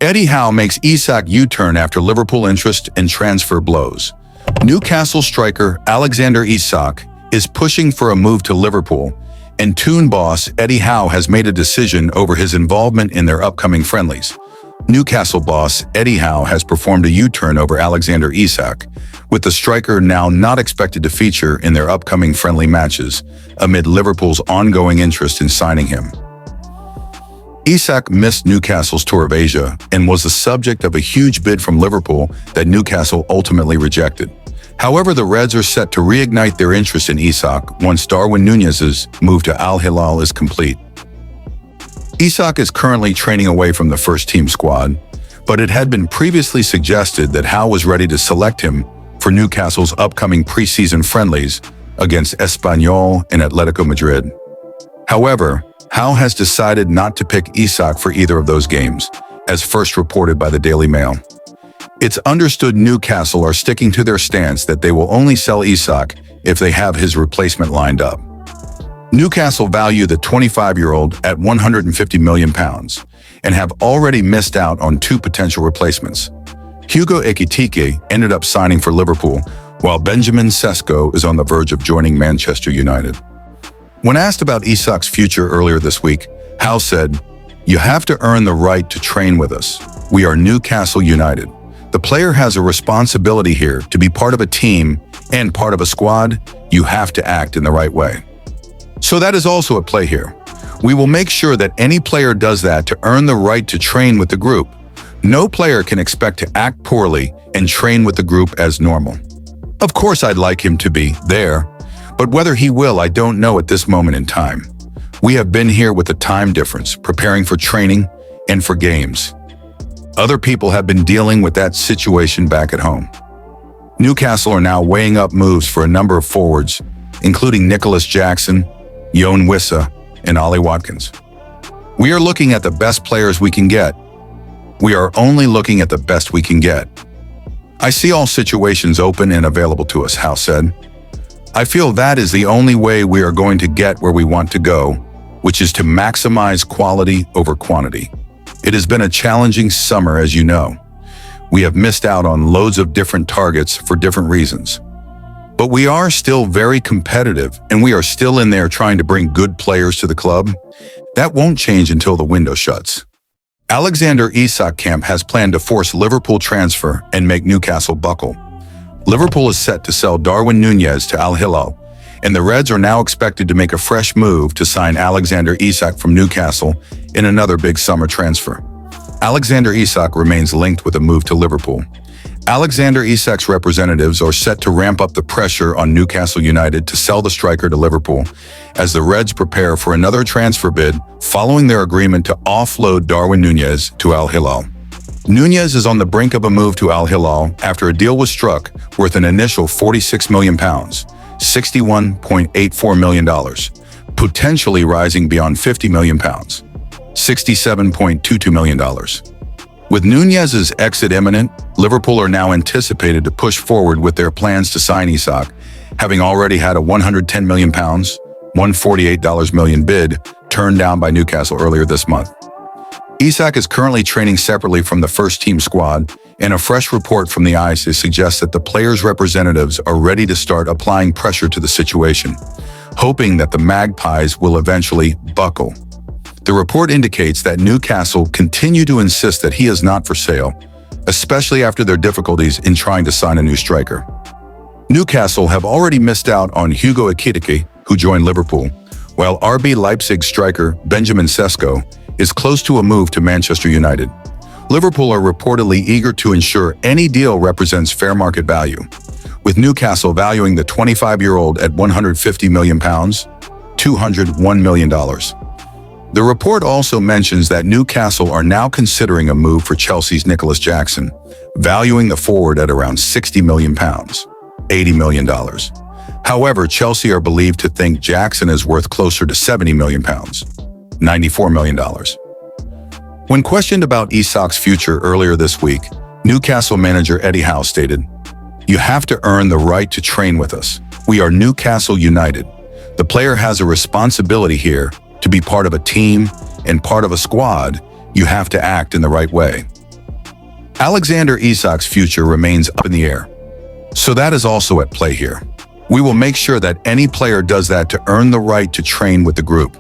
Eddie Howe makes Isak U-turn after Liverpool interest and transfer blows. Newcastle striker Alexander Isak is pushing for a move to Liverpool, and Toon boss Eddie Howe has made a decision over his involvement in their upcoming friendlies. Newcastle boss Eddie Howe has performed a U-turn over Alexander Isak, with the striker now not expected to feature in their upcoming friendly matches, amid Liverpool's ongoing interest in signing him. Isak missed Newcastle's tour of Asia and was the subject of a huge bid from Liverpool that Newcastle ultimately rejected. However, the Reds are set to reignite their interest in Isak once Darwin Núñez's move to Al Hilal is complete. Isak is currently training away from the first-team squad, but it had been previously suggested that Howe was ready to select him for Newcastle's upcoming preseason friendlies against Espanyol and Atletico Madrid. However, Howe has decided not to pick Isak for either of those games, as first reported by the Daily Mail. It's understood Newcastle are sticking to their stance that they will only sell Isak if they have his replacement lined up. Newcastle value the 25-year-old at £150 million and have already missed out on two potential replacements. Hugo Ekitike ended up signing for Liverpool, while Benjamin Sesko is on the verge of joining Manchester United. When asked about Isak's future earlier this week, Howe said, "You have to earn the right to train with us. We are Newcastle United. The player has a responsibility here to be part of a team and part of a squad. You have to act in the right way." So that is also at play here. We will make sure that any player does that to earn the right to train with the group. No player can expect to act poorly and train with the group as normal. Of course, I'd like him to be there, but whether he will, I don't know at this moment in time. We have been here with the time difference, preparing for training and for games. Other people have been dealing with that situation back at home. Newcastle are now weighing up moves for a number of forwards, including Nicholas Jackson, Yoane Wissa, and Ollie Watkins. We are looking at the best players we can get. We are only looking at the best we can get. I see all situations open and available to us, Howe said. I feel that is the only way we are going to get where we want to go, which is to maximize quality over quantity. It has been a challenging summer, as you know. We have missed out on loads of different targets for different reasons. But we are still very competitive, and we are still in there trying to bring good players to the club. That won't change until the window shuts. Alexander Isak camp has planned to force Liverpool transfer and make Newcastle buckle. Liverpool is set to sell Darwin Núñez to Al Hilal, and the Reds are now expected to make a fresh move to sign Alexander Isak from Newcastle in another big summer transfer. Alexander Isak remains linked with a move to Liverpool. Alexander Isak's representatives are set to ramp up the pressure on Newcastle United to sell the striker to Liverpool, as the Reds prepare for another transfer bid following their agreement to offload Darwin Núñez to Al Hilal. Núñez is on the brink of a move to Al Hilal after a deal was struck worth an initial £46 million, $61.84 million, potentially rising beyond £50 million, $67.22 million. With Núñez's exit imminent, Liverpool are now anticipated to push forward with their plans to sign Isak, having already had a £110 million, $148 million bid turned down by Newcastle earlier this month. Isak is currently training separately from the first-team squad, and a fresh report from the ICE suggests that the players' representatives are ready to start applying pressure to the situation, hoping that the Magpies will eventually buckle. The report indicates that Newcastle continue to insist that he is not for sale, especially after their difficulties in trying to sign a new striker. Newcastle have already missed out on Hugo Ekitike, who joined Liverpool, while RB Leipzig striker Benjamin Sesko is close to a move to Manchester United. Liverpool are reportedly eager to ensure any deal represents fair market value, with Newcastle valuing the 25-year-old at £150 million, $201 million. The report also mentions that Newcastle are now considering a move for Chelsea's Nicholas Jackson, valuing the forward at around £60 million, $80 million. However, Chelsea are believed to think Jackson is worth closer to £70 million, $94 million. When questioned about Isak's future earlier this week, Newcastle manager Eddie Howe stated, "You have to earn the right to train with us. We are Newcastle United. The player has a responsibility here to be part of a team and part of a squad. You have to act in the right way." Alexander Isak's future remains up in the air. So that is also at play here. We will make sure that any player does that to earn the right to train with the group.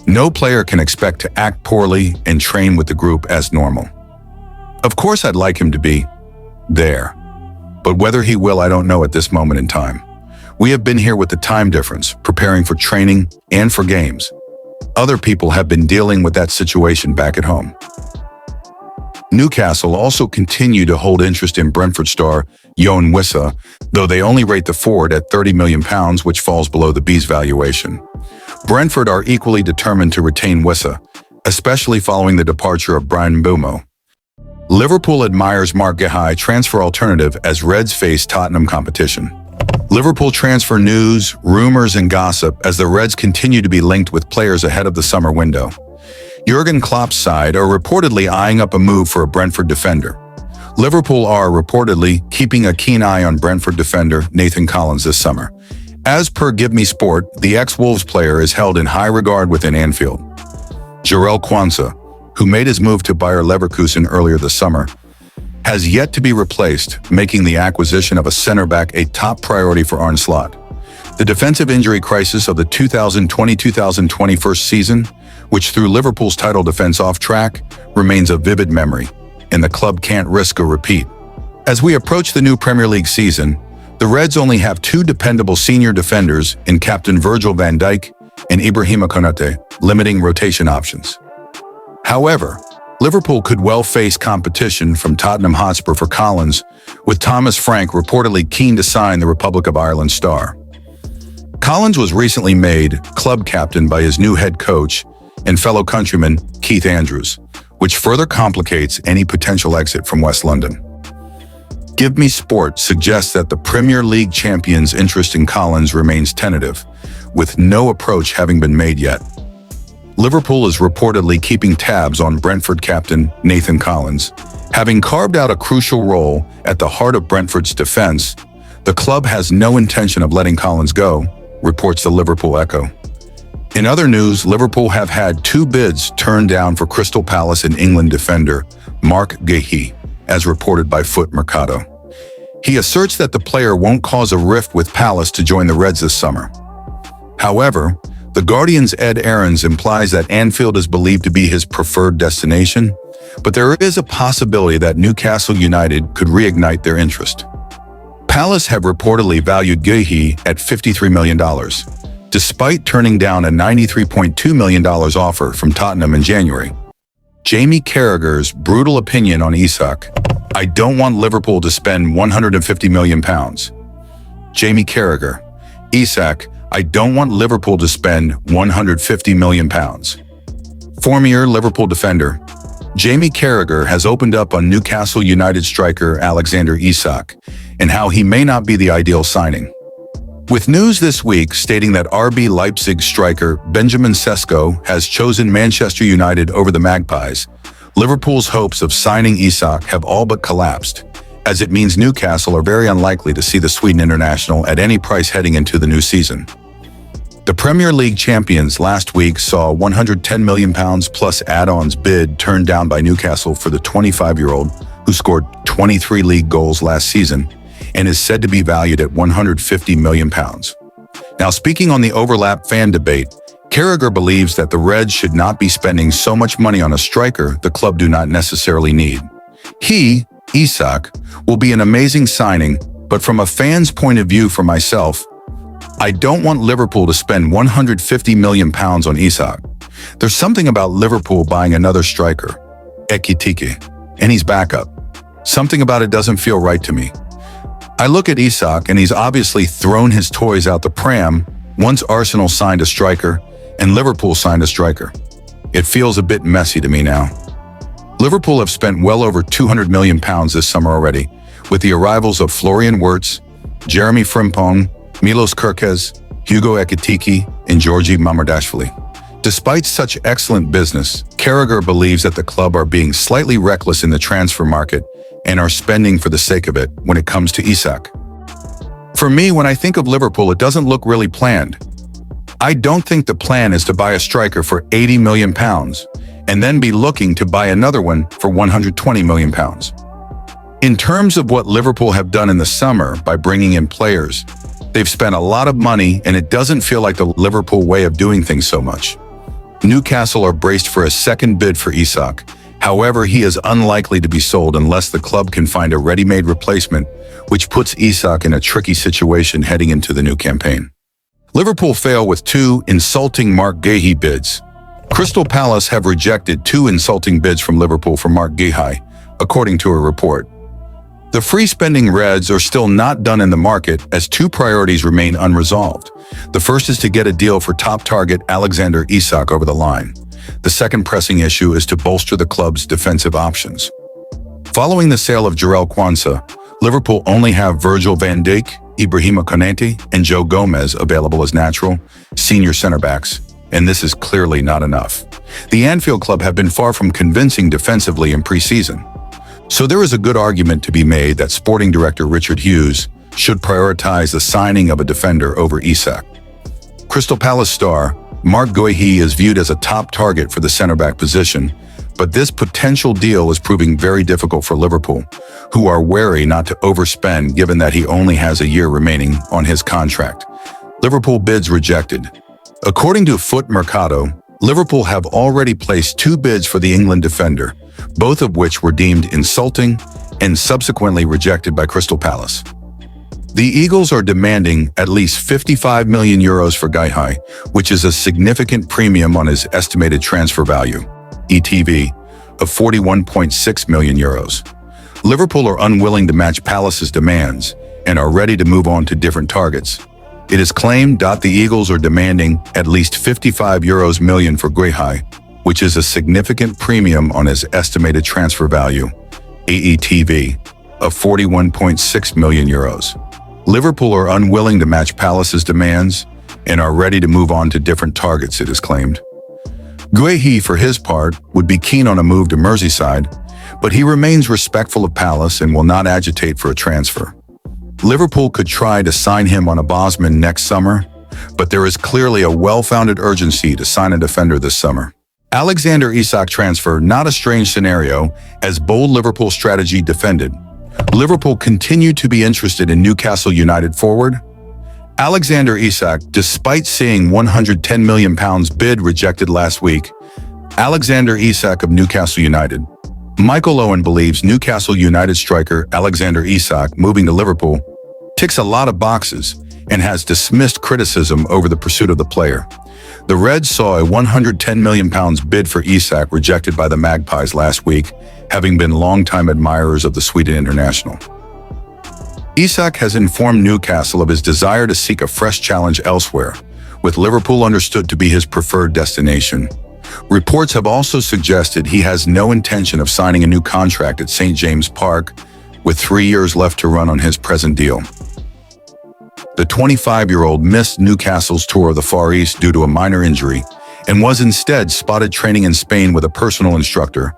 No player can expect to act poorly and train with the group as normal. Of course, I'd like him to be there, but whether he will, I don't know at this moment in time. We have been here with the time difference, preparing for training and for games. Other people have been dealing with that situation back at home. Newcastle also continue to hold interest in Brentford star Yoane Wissa, though they only rate the forward at £30 million, which falls below the B's valuation. Brentford are equally determined to retain Wissa, especially following the departure of Brian Mbeumo. Liverpool admires Mark Guehi transfer alternative as Reds face Tottenham competition. Liverpool transfer news, rumors, and gossip as the Reds continue to be linked with players ahead of the summer window. Jurgen Klopp's side are reportedly eyeing up a move for a Brentford defender. Liverpool are reportedly keeping a keen eye on Brentford defender Nathan Collins this summer. As per Give Me Sport, the ex-Wolves player is held in high regard within Anfield. Jarell Quansah, who made his move to Bayer Leverkusen earlier this summer, has yet to be replaced, making the acquisition of a center-back a top priority for Arne Slot. The defensive injury crisis of the 2020-2021 season, which threw Liverpool's title defense off track, remains a vivid memory, and the club can't risk a repeat. As we approach the new Premier League season, the Reds only have two dependable senior defenders in captain Virgil van Dijk and Ibrahima Konate, limiting rotation options. However, Liverpool could well face competition from Tottenham Hotspur for Collins, with Thomas Frank reportedly keen to sign the Republic of Ireland star. Collins was recently made club captain by his new head coach and fellow countryman Keith Andrews, which further complicates any potential exit from West London. Give Me Sport suggests that the Premier League champion's interest in Collins remains tentative, with no approach having been made yet. Liverpool is reportedly keeping tabs on Brentford captain Nathan Collins. Having carved out a crucial role at the heart of Brentford's defense, the club has no intention of letting Collins go, reports the Liverpool Echo. In other news, Liverpool have had two bids turned down for Crystal Palace and England defender Mark Guehi, as reported by Foot Mercado. He asserts that the player won't cause a rift with Palace to join the Reds this summer. However, The Guardian's Ed Aarons implies that Anfield is believed to be his preferred destination, but there is a possibility that Newcastle United could reignite their interest. Palace have reportedly valued Guehi at $53 million, despite turning down a $93.2 million offer from Tottenham in January. Jamie Carragher's brutal opinion on Isak: "I don't want Liverpool to spend £150 million. Jamie Carragher: "Isak, I don't want Liverpool to spend £150 million. Former Liverpool defender Jamie Carragher has opened up on Newcastle United striker Alexander Isak and how he may not be the ideal signing. With news this week stating that RB Leipzig striker Benjamin Sesko has chosen Manchester United over the Magpies, Liverpool's hopes of signing Isak have all but collapsed, as it means Newcastle are very unlikely to see the Sweden international at any price heading into the new season. The Premier League champions last week saw a £110 million plus add-ons bid turned down by Newcastle for the 25-year-old who scored 23 league goals last season and is said to be valued at £150 million. Now, speaking on the overlap fan debate, Carragher believes that the Reds should not be spending so much money on a striker the club do not necessarily need. He, Isak, will be an amazing signing, but from a fan's point of view for myself, I don't want Liverpool to spend £150 million on Isak. There's something about Liverpool buying another striker, Ekitike, and he's backup. Something about it doesn't feel right to me. I look at Isak and he's obviously thrown his toys out the pram once Arsenal signed a striker and Liverpool signed a striker. It feels a bit messy to me now. Liverpool have spent well over £200 million this summer already, with the arrivals of Florian Wirtz, Jeremy Frimpong, Milos Kerkez, Hugo Ekitike, and Georgi Mamardashvili. Despite such excellent business, Carragher believes that the club are being slightly reckless in the transfer market and are spending for the sake of it when it comes to Isak. For me, when I think of Liverpool, it doesn't look really planned. I don't think the plan is to buy a striker for £80 million and then be looking to buy another one for £120 million. In terms of what Liverpool have done in the summer by bringing in players, they've spent a lot of money and it doesn't feel like the Liverpool way of doing things so much. Newcastle are braced for a second bid for Isak. However, he is unlikely to be sold unless the club can find a ready-made replacement, which puts Isak in a tricky situation heading into the new campaign. Liverpool fail with 2 insulting Marc Guéhi bids. Crystal Palace have rejected 2 insulting bids from Liverpool for Marc Guéhi, according to a report. The free-spending Reds are still not done in the market as 2 priorities remain unresolved. The first is to get a deal for top target Alexander Isak over the line. The second pressing issue is to bolster the club's defensive options. Following the sale of Jarell Quansah, Liverpool only have Virgil van Dijk, Ibrahima Konate, and Joe Gomez available as natural, senior center backs, and this is clearly not enough. The Anfield Club have been far from convincing defensively in pre-season. So there is a good argument to be made that sporting director Richard Hughes should prioritize the signing of a defender over Isak. Crystal Palace star Marc Guéhi is viewed as a top target for the center-back position, but this potential deal is proving very difficult for Liverpool, who are wary not to overspend given that he only has a year remaining on his contract. Liverpool bids rejected. According to Foot Mercado, Liverpool have already placed 2 bids for the England defender, both of which were deemed insulting and subsequently rejected by Crystal Palace. The Eagles are demanding at least 55 million euros for Guéhi, which is a significant premium on his estimated transfer value, ETV, of 41.6 million euros. Liverpool are unwilling to match Palace's demands and are ready to move on to different targets. It is claimed that the Eagles are demanding at least 55 million for Guéhi, which is a significant premium on his estimated transfer value, AETV, of 41.6 million euros. Liverpool are unwilling to match Palace's demands and are ready to move on to different targets, it is claimed. Guéhi, for his part, would be keen on a move to Merseyside, but he remains respectful of Palace and will not agitate for a transfer. Liverpool could try to sign him on a Bosman next summer, but there is clearly a well-founded urgency to sign a defender this summer. Alexander Isak transfer, not a strange scenario, as bold Liverpool strategy defended. Liverpool continued to be interested in Newcastle United forward Alexander Isak, despite seeing £110 million bid rejected last week. Alexander Isak of Newcastle United. Michael Owen believes Newcastle United striker Alexander Isak moving to Liverpool ticks a lot of boxes and has dismissed criticism over the pursuit of the player. The Reds saw a £110 million bid for Isak rejected by the Magpies last week, having been longtime admirers of the Sweden international. Isak has informed Newcastle of his desire to seek a fresh challenge elsewhere, with Liverpool understood to be his preferred destination. Reports have also suggested he has no intention of signing a new contract at St. James Park, with 3 years left to run on his present deal. The 25-year-old missed Newcastle's tour of the Far East due to a minor injury and was instead spotted training in Spain with a personal instructor,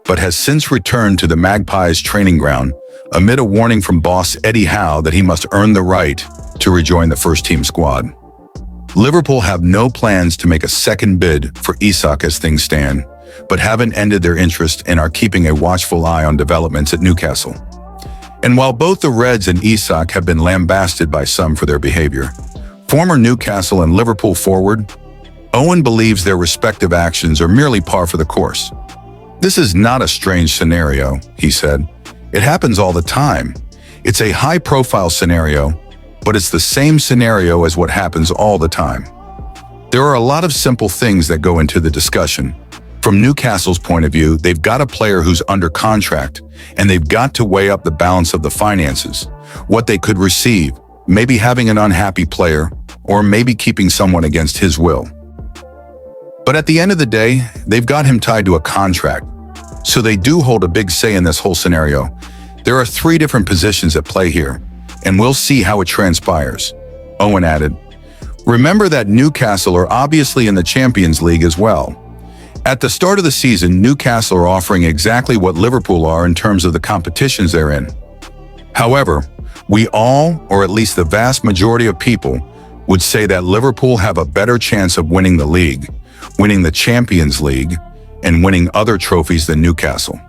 but has since returned to the Magpies training ground amid a warning from boss Eddie Howe that he must earn the right to rejoin the first-team squad. Liverpool have no plans to make a second bid for Isak as things stand, but haven't ended their interest and are keeping a watchful eye on developments at Newcastle. And while both the Reds and Isak have been lambasted by some for their behavior, former Newcastle and Liverpool forward Owen believes their respective actions are merely par for the course. "This is not a strange scenario," he said. "It happens all the time. It's a high-profile scenario, but it's the same scenario as what happens all the time." There are a lot of simple things that go into the discussion. From Newcastle's point of view, they've got a player who's under contract, and they've got to weigh up the balance of the finances, what they could receive, maybe having an unhappy player, or maybe keeping someone against his will. But at the end of the day, they've got him tied to a contract, so they do hold a big say in this whole scenario. There are 3 different positions at play here, and we'll see how it transpires, Owen added. Remember that Newcastle are obviously in the Champions League as well. At the start of the season, Newcastle are offering exactly what Liverpool are in terms of the competitions they're in. However, we all, or at least the vast majority of people, would say that Liverpool have a better chance of winning the league, winning the Champions League, and winning other trophies than Newcastle.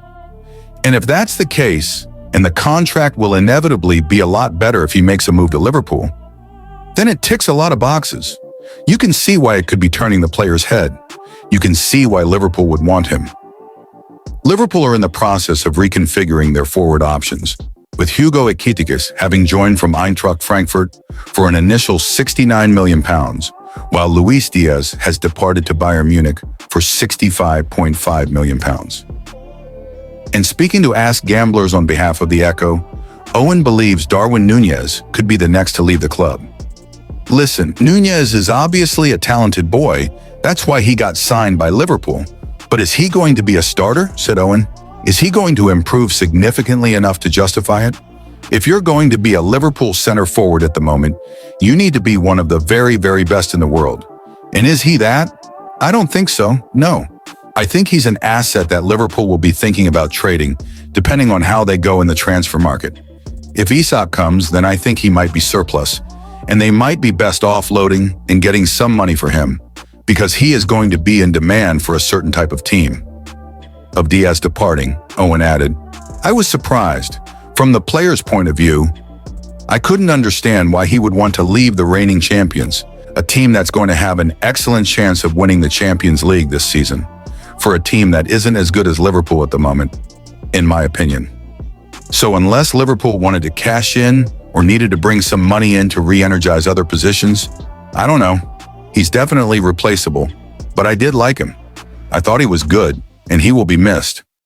And if that's the case, and the contract will inevitably be a lot better if he makes a move to Liverpool, then it ticks a lot of boxes. You can see why it could be turning the player's head. You can see why Liverpool would want him. Liverpool are in the process of reconfiguring their forward options, with Hugo Ekitike having joined from Eintracht Frankfurt for an initial £69 million, while Luis Diaz has departed to Bayern Munich for £65.5 million. And speaking to Ask Gamblers on behalf of the Echo, Owen believes Darwin Núñez could be the next to leave the club. Listen, Núñez is obviously a talented boy. That's why he got signed by Liverpool. But is he going to be a starter? Said Owen. Is he going to improve significantly enough to justify it? If you're going to be a Liverpool center forward at the moment, you need to be one of the very, very best in the world. And is he that? I don't think so, no. I think he's an asset that Liverpool will be thinking about trading, depending on how they go in the transfer market. If Isak comes, then I think he might be surplus, and they might be best offloading and getting some money for him, because he is going to be in demand for a certain type of team. Of Diaz departing, Owen added, I was surprised. From the player's point of view, I couldn't understand why he would want to leave the reigning champions, a team that's going to have an excellent chance of winning the Champions League this season, for a team that isn't as good as Liverpool at the moment, in my opinion. So unless Liverpool wanted to cash in or needed to bring some money in to re-energize other positions, I don't know. He's definitely replaceable, but I did like him. I thought he was good, and he will be missed.